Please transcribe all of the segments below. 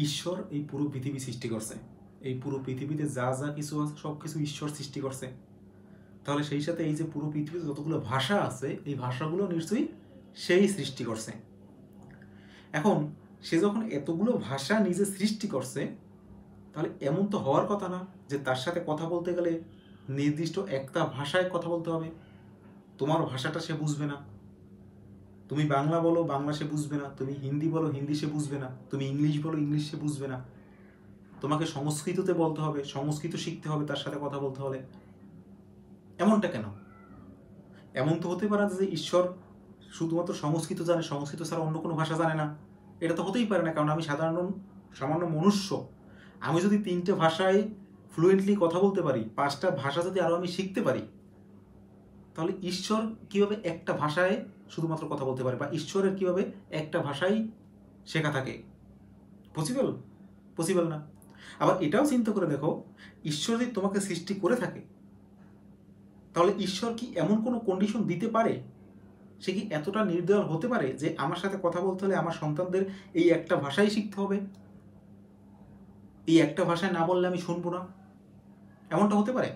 ঈশ্বর এই পুরো পৃথিবী সৃষ্টি করছে। এই পুরো পৃথিবীতে যা যা কিছু আছে সব কিছু ঈশ্বর সৃষ্টি করছে। তাহলে সেই সাথে এই যে পুরো পৃথিবীতে যতগুলো ভাষা আছে এই ভাষাগুলো নিশ্চয়ই সেই সৃষ্টি করছে। এখন সে যখন এতগুলো ভাষা নিজে সৃষ্টি করছে, তাহলে এমন তো হওয়ার কথা না যে তার সাথে কথা বলতে গেলে নির্দিষ্ট একটা ভাষায় কথা বলতে হবে। তোমার ভাষাটা সে বুঝবে না। তুমি বাংলা বলো, বাংলা সে বুঝবে না। তুমি হিন্দি বলো, হিন্দি সে বুঝবে না। তুমি ইংলিশ বলো, ইংলিশ সে বুঝবে না। তোমাকে সংস্কৃততে বলতে হবে, সংস্কৃত শিখতে হবে তার সাথে কথা বলতে হলে। এমনটা কেন? এমন তো হতে পারে যে ঈশ্বর শুধুমাত্র সংস্কৃত জানে, সংস্কৃত ছাড়া অন্য কোনো ভাষা জানে না। এটা তো হতেই পারে না, কারণ আমি সামান্য মনুষ্য। আমি যদি 3টে ভাষায় ফ্লুয়েন্টলি কথা বলতে পারি, 5টা ভাষা যদি আরও আমি শিখতে পারি, তাহলে ঈশ্বর কীভাবে একটা ভাষায় শুধুমাত্র কথা বলতে পারে, বা ঈশ্বরের কীভাবে একটা ভাষাই শেখা থাকে? পসিবল? পসিবল না। আবার এটাও চিন্তা করে দেখো, ঈশ্বর যদি তোমাকে সৃষ্টি করে থাকে, তাহলে ঈশ্বর কি এমন কোনো কন্ডিশন দিতে পারে? সে কি এতটা নির্দয় হতে পারে যে আমার সাথে কথা বলতে হলে আমার সন্তানদের এই একটা ভাষাই শিখতে হবে, এই একটা ভাষায় না বললে আমি শুনবো না? এমনটা হতে পারে?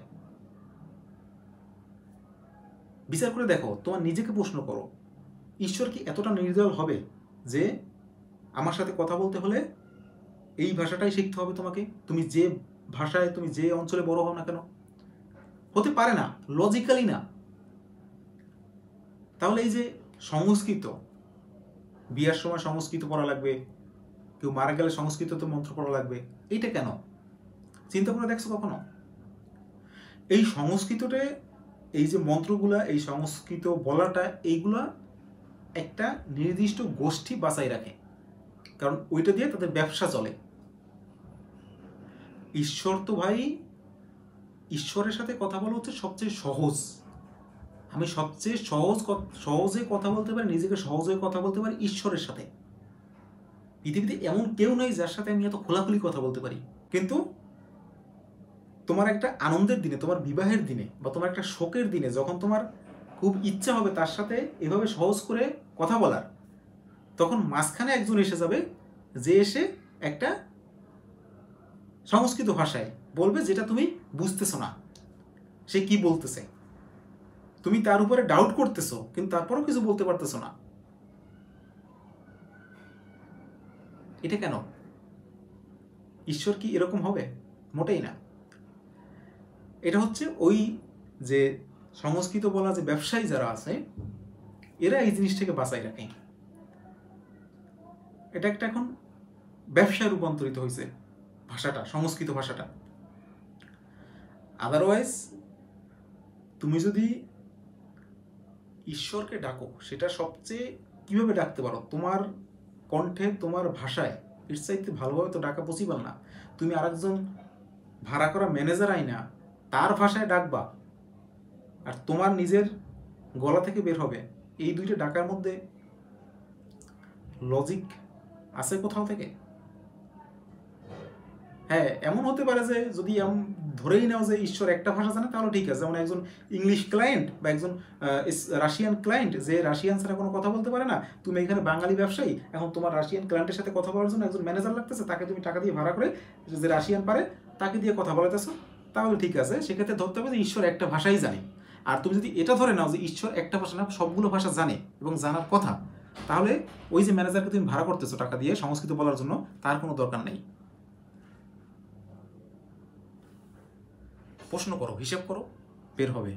বিচার করে দেখো, তোমার নিজেকে প্রশ্ন করো, ঈশ্বর কি এতটা নির্দয় হবে যে আমার সাথে কথা বলতে হলে এই ভাষাটাই শিখতে হবে তোমাকে, তুমি যে ভাষায়, তুমি যে অঞ্চলে বড় হও না কেন? হতে পারে না, লজিক্যালি না। তাহলে এই যে সংস্কৃত, বিয়ার সময় সংস্কৃত পড়া লাগবে, কেউ মারা গেলে সংস্কৃততে মন্ত্র পড়া লাগবে, এইটা কেন? চিন্তা করে দেখছো কখনো? এই সংস্কৃততে এই যে মন্ত্রগুলা, এই সংস্কৃত বলাটা, এইগুলা একটা নির্দিষ্ট গোষ্ঠী বাঁচাই রাখে, কারণ ওইটা দিয়ে তাদের ব্যবসা চলে। ঈশ্বর তো ভাই, ঈশ্বরের সাথে কথা বলা হচ্ছে সবচেয়ে সহজ। আমি সবচেয়ে সহজে কথা বলতে পারি, নিজেকে সহজে কথা বলতে পারি ঈশ্বরের সাথে। পৃথিবীতে এমন কেউ নেই যার সাথে আমি এত খোলাখুলি কথা বলতে পারি। কিন্তু তোমার একটা আনন্দের দিনে, তোমার বিবাহের দিনে, বা তোমার একটা শোকের দিনে, যখন তোমার খুব ইচ্ছা হবে তার সাথে এভাবে সহজ করে কথা বলার, তখন মাঝখানে একজন এসে যাবে, যে এসে একটা সংস্কৃত ভাষায় বলবে যেটা তুমি বুঝতেছো না সে কি বলতেছে। তুমি তার উপরে ডাউট করতেছো, কিন্তু তারপরও কিছু বলতে পারতেছো না। এটা কেন? ঈশ্বর কি এরকম হবে? মোটেই না। এটা হচ্ছে ওই যে সংস্কৃত বলা যে ব্যবসায়ী যারা আছে, এরা এই জিনিসটাকে বাঁচাই রাখে। এটা একটা এখন ব্যবসায় রূপান্তরিত হয়েছে ভাষাটা, সংস্কৃত ভাষাটা। আদারওয়াইজ তুমি যদি ঈশ্বরকে ডাকো, সেটা সবচেয়ে কিভাবে ডাকতে পারো? তোমার কণ্ঠে, তোমার ভাষায়। এর চাইতে ভালোভাবে তো ডাকা পসিবল না। তুমি আরেকজন ভাড়া করা ম্যানেজার আইনা তার ভাষায় ডাকবা, আর তোমার নিজের গলা থেকে বের হবে, এই দুইটা ডাকার মধ্যে লজিক আছে কোথাও থেকে? হ্যাঁ, এমন হতে পারে যে যদি ধরেই নাও যে ঈশ্বর একটা ভাষা জানে, তাহলে ঠিক আছে। যেমন একজন ইংলিশ ক্লায়েন্ট বা একজন রাশিয়ান ক্লায়েন্ট, যে রাশিয়ান ছাড়া কোনো কথা বলতে পারে না, তুমি এখানে বাঙালি ব্যবসায়ী, এখন তোমার রাশিয়ান ক্লায়েন্টের সাথে কথা বলার জন্য একজন ম্যানেজার লাগতেছে, তাকে তুমি টাকা দিয়ে ভাড়া করে, যে রাশিয়ান পারে তাকে দিয়ে কথা বলাতেছো, তাহলে ঠিক আছে। সেক্ষেত্রে ধরতে হবে যে ঈশ্বর একটা ভাষাই জানে। আর তুমি যদি এটা ধরে নাও যে ঈশ্বর একটা ভাষা না, সবগুলো ভাষা জানে এবং জানার কথা, তাহলে ওই যে ম্যানেজারকে তুমি ভাড়া করতেছো টাকা দিয়ে সংস্কৃত বলার জন্য, তার কোনো দরকার নেই। প্রশ্ন করো, হিসাব করো, বের হবে।